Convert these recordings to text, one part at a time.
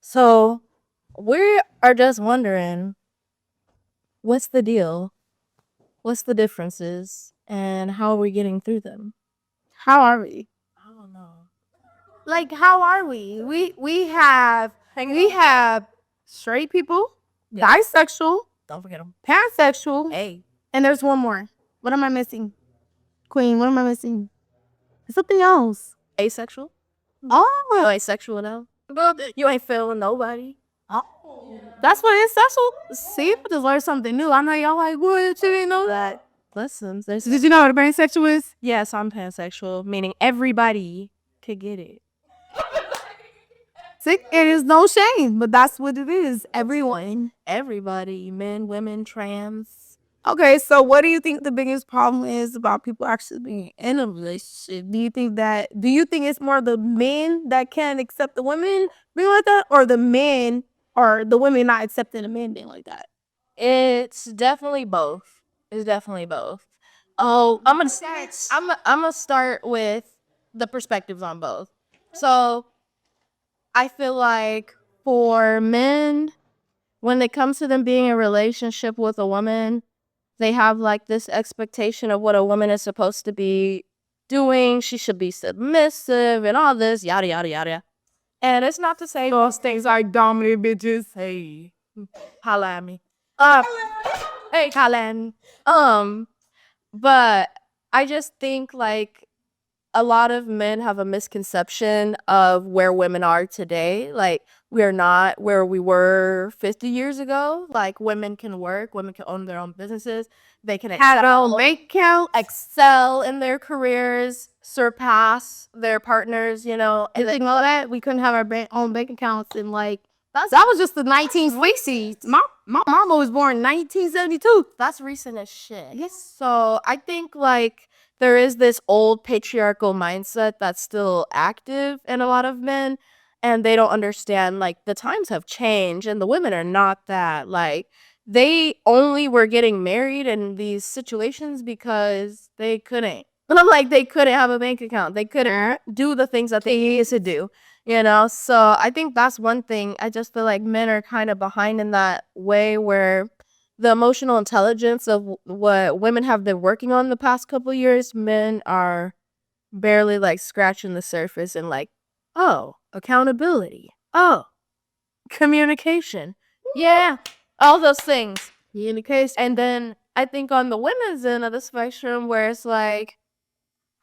So we are just wondering what's the deal? What's the differences? And how are we getting through them? How are we? I don't know. Like, how are we? We have straight people, bisexual, Don't forget them. pansexual, Hey. and there's one more. What am I missing? Queen, what am I missing? There's something else. Asexual? You Oh, ain't sexual now. You ain't feeling nobody. that's what it's sexual. See, I just learned something new. I know y'all like, what? You didn't know that. Listen, there's Did you know what a pansexual is? yes, I'm pansexual, meaning everybody could get it. See, it is no shame, but that's what it is. Everyone. Everybody, men, women, trans. Okay, so what do you think the biggest problem is about people actually being in a relationship? Do you think it's more the men that can't accept the women being like that, or the men or the women not accepting the men being like that? It's definitely both. It's definitely both. Oh, I'm gonna start with the perspectives on both. So I feel like for men, when it comes to them being in a relationship with a woman, they have like this expectation of what a woman is supposed to be doing. She should be submissive and all this, yada yada yada. And it's not to say Those things like dominant bitches. hey, holla at me. Uh, hey, Colin. But I just think like a lot of men have a misconception of where women are today. Like, we're not where we were 50 years ago. Like, women can work, women can own their own businesses, they can Had a bank account. excel in their careers, surpass their partners, you know. And you know that we couldn't have our own bank accounts in like that was just the 1960s. My mama was born in 1972. That's recent as shit. Yes. So I think like there is this old patriarchal mindset that's still active in a lot of men, and they don't understand like the times have changed and the women are not that. Like, they only were getting married in these situations because they couldn't. And I'm like, they couldn't have a bank account. They couldn't do the things that they used to do, you know? So I think that's one thing. I just feel like men are kind of behind in that way where the emotional intelligence of what women have been working on the past couple years, men are barely like scratching the surface and like, oh, accountability. Oh, communication. Yeah, all those things. Communication. And then I think on the women's end of the spectrum, where it's like,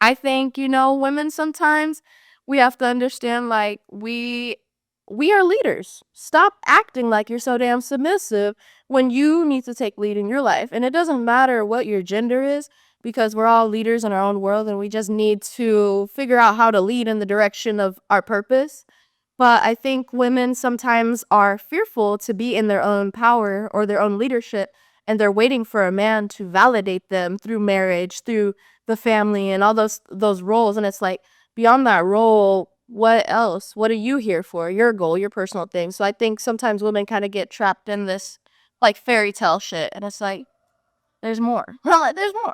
I think, you know, women sometimes we have to understand like we are leaders. Stop acting like you're so damn submissive when you need to take lead in your life. And it doesn't matter what your gender is because we're all leaders in our own world and we just need to figure out how to lead in the direction of our purpose. But I think women sometimes are fearful to be in their own power or their own leadership, and they're waiting for a man to validate them through marriage, through the family, and all those roles. And it's like beyond that role, what else? What are you here for? Your goal, your personal thing. So I think sometimes women kind of get trapped in this like fairy tale shit, and it's like there's more. I'm like, there's more.